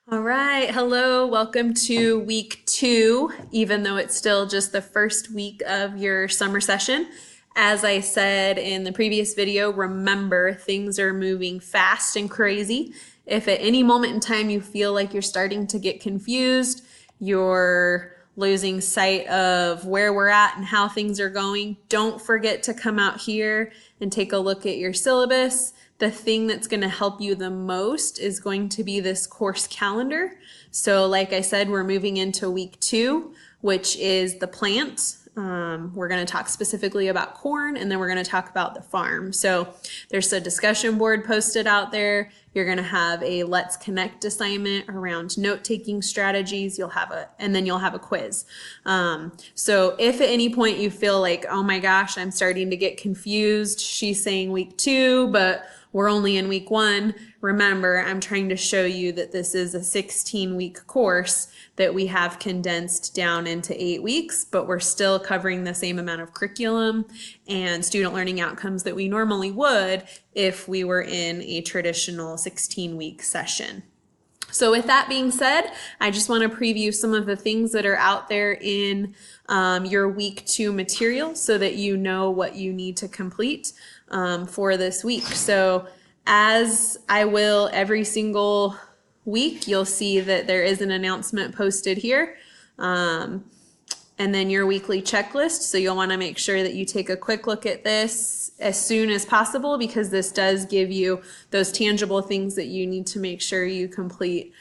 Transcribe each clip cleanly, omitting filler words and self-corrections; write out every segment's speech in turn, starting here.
All right, hello, welcome to week 2, even though it's still just the first week of your summer session. As I said in the previous video, remember things are moving fast and crazy. If at any moment in time you feel like you're starting to get confused, you're losing sight of where we're at and how things are going, don't forget to come out here and take a look at your syllabus. The thing that's going to help you the most is going to be this course calendar. So like I said, we're moving into week 2, which is the plant. We're going to talk specifically about corn, and then we're going to talk about the farm. So there's a discussion board posted out there. You're going to have a Let's Connect assignment around note-taking strategies. And then you'll have a quiz. So if at any point you feel like, oh my gosh, I'm starting to get confused, she's saying week 2, but we're only in week 1. Remember, I'm trying to show you that this is a 16-week course that we have condensed down into 8 weeks, but we're still covering the same amount of curriculum and student learning outcomes that we normally would if we were in a traditional 16-week session. So with that being said, I just want to preview some of the things that are out there in your week 2 material so that you know what you need to complete for this week. So as I will every single week, you'll see that there is an announcement posted here. And then your weekly checklist. So you'll want to make sure that you take a quick look at this as soon as possible, because this does give you those tangible things that you need to make sure you complete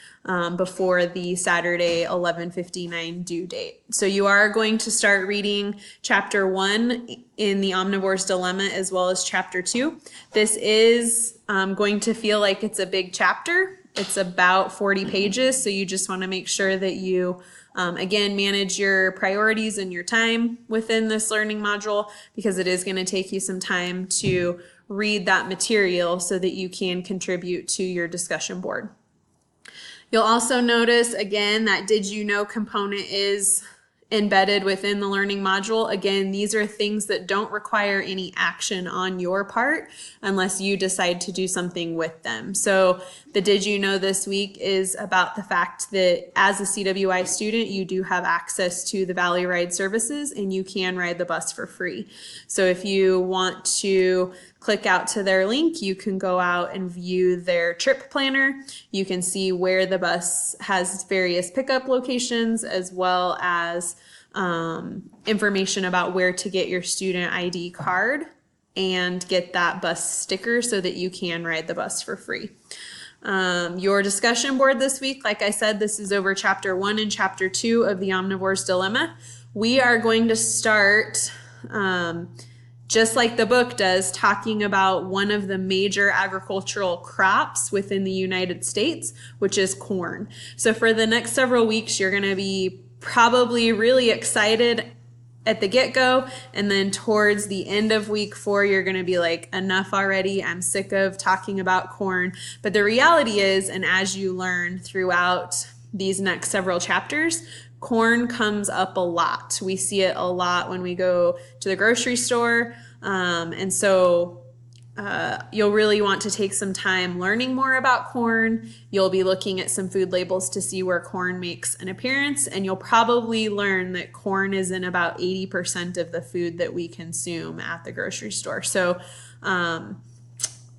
before the Saturday 11:59 due date. So you are going to start reading chapter 1 in the Omnivore's Dilemma as well as chapter 2. This is going to feel like it's a big chapter. It's about 40 pages, so you just want to make sure that you again, manage your priorities and your time within this learning module, because it is going to take you some time to read that material so that you can contribute to your discussion board. You'll also notice, again, that did you know component is embedded within the learning module. Again, these are things that don't require any action on your part unless you decide to do something with them. So the did you know this week is about the fact that as a CWI student, you do have access to the Valley Ride services and you can ride the bus for free. So if you want to click out to their link, you can go out and view their trip planner. You can see where the bus has various pickup locations, as well as information about where to get your student ID card and get that bus sticker so that you can ride the bus for free. Your discussion board this week, like I said, this is over chapter 1 and chapter 2 of the Omnivore's Dilemma. We are going to start just like the book does, talking about one of the major agricultural crops within the United States, which is corn. So for the next several weeks, you're going to be probably really excited at the get-go, and then towards the end of week 4, you're going to be like, enough already, I'm sick of talking about corn. But the reality is, and as you learn throughout these next several chapters, corn comes up a lot. We see it a lot when we go to the grocery store. And so you'll really want to take some time learning more about corn. You'll be looking at some food labels to see where corn makes an appearance, and you'll probably learn that corn is in about 80% of the food that we consume at the grocery store. So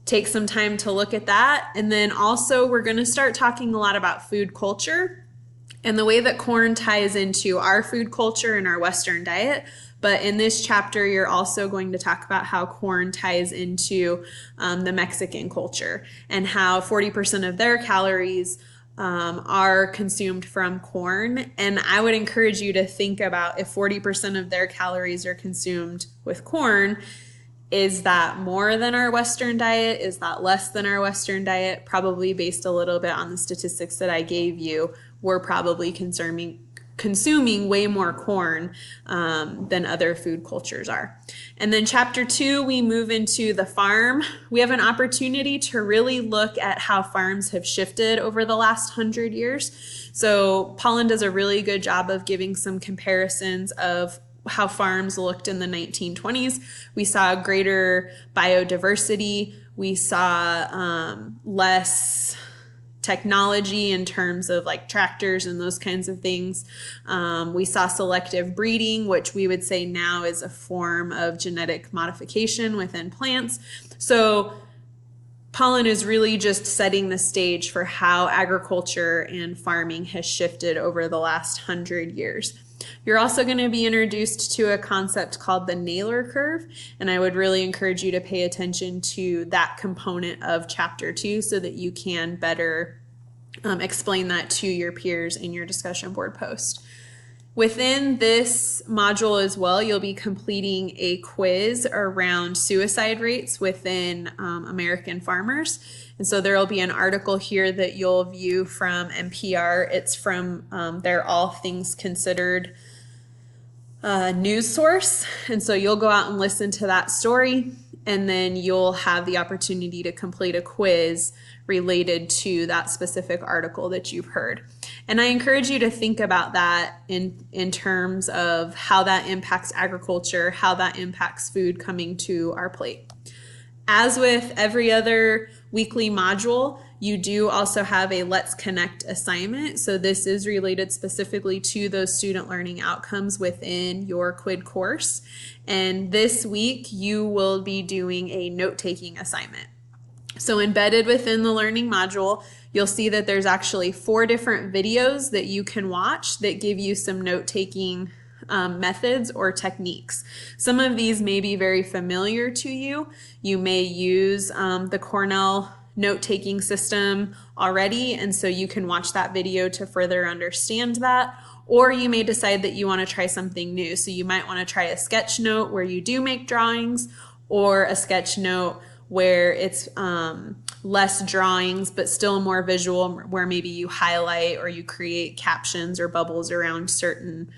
take some time to look at that. And then also we're going to start talking a lot about food culture and the way that corn ties into our food culture and our Western diet. But in this chapter, you're also going to talk about how corn ties into the Mexican culture and how 40% of their calories are consumed from corn. And I would encourage you to think about, if 40% of their calories are consumed with corn, is that more than our Western diet? Is that less than our Western diet? Probably based a little bit on the statistics that I gave you, we're probably consuming way more corn than other food cultures are. And then chapter 2, we move into the farm. We have an opportunity to really look at how farms have shifted over the last 100 years. So Pollen does a really good job of giving some comparisons of how farms looked in the 1920s. We saw greater biodiversity. We saw less technology in terms of like tractors and those kinds of things. We saw selective breeding, which we would say now is a form of genetic modification within plants. So pollen is really just setting the stage for how agriculture and farming has shifted over the last 100 years. You're also going to be introduced to a concept called the Naylor curve, and I would really encourage you to pay attention to that component of chapter 2 so that you can better explain that to your peers in your discussion board post. Within this module as well, you'll be completing a quiz around suicide rates within American farmers. And so there will be an article here that you'll view from NPR. It's from their All Things Considered news source. And so you'll go out and listen to that story, and then you'll have the opportunity to complete a quiz related to that specific article that you've heard. And I encourage you to think about that in terms of how that impacts agriculture, how that impacts food coming to our plate. As with every other weekly module, you do also have a Let's Connect assignment. So this is related specifically to those student learning outcomes within your CWID course. And this week you will be doing a note-taking assignment. So embedded within the learning module, you'll see that there's actually 4 different videos that you can watch that give you some note-taking methods or techniques. Some of these may be very familiar to you. You may use the Cornell note-taking system already, and so you can watch that video to further understand that. Or you may decide that you want to try something new. So you might want to try a sketch note where you do make drawings, or a sketch note where it's less drawings but still more visual, where maybe you highlight or you create captions or bubbles around certain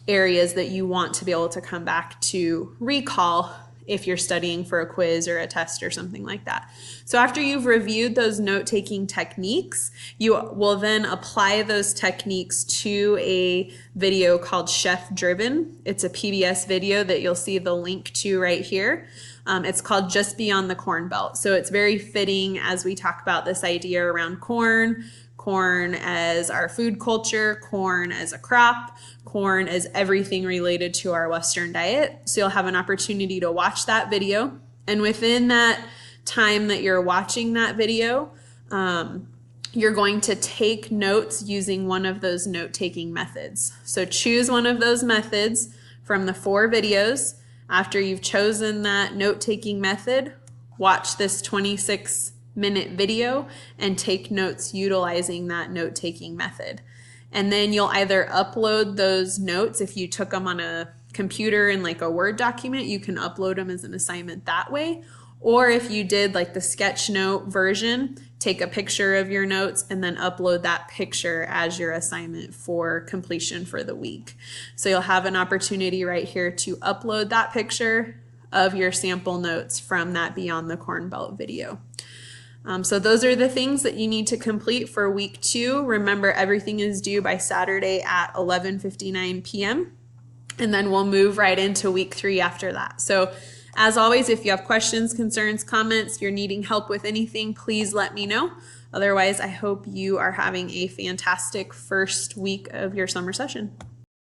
areas that you want to be able to come back to recall if you're studying for a quiz or a test or something like that. So after you've reviewed those note-taking techniques, you will then apply those techniques to a video called Chef Driven. It's a PBS video that you'll see the link to right here. It's called Just Beyond the Corn Belt. So it's very fitting as we talk about this idea around corn as our food culture, corn as a crop, corn as everything related to our Western diet. So you'll have an opportunity to watch that video. And within that time that you're watching that video, you're going to take notes using one of those note-taking methods. So choose one of those methods from the 4 videos. After you've chosen that note-taking method, watch this 26-minute video and take notes utilizing that note-taking method. And then you'll either upload those notes. If you took them on a computer in like a Word document, you can upload them as an assignment that way. Or if you did like the sketch note version, take a picture of your notes and then upload that picture as your assignment for completion for the week. So you'll have an opportunity right here to upload that picture of your sample notes from that Beyond the Corn Belt video. So those are the things that you need to complete for week 2. Remember, everything is due by Saturday at 11:59 p.m. And then we'll move right into week 3 after that. So as always, if you have questions, concerns, comments, you're needing help with anything, please let me know. Otherwise, I hope you are having a fantastic first week of your summer session.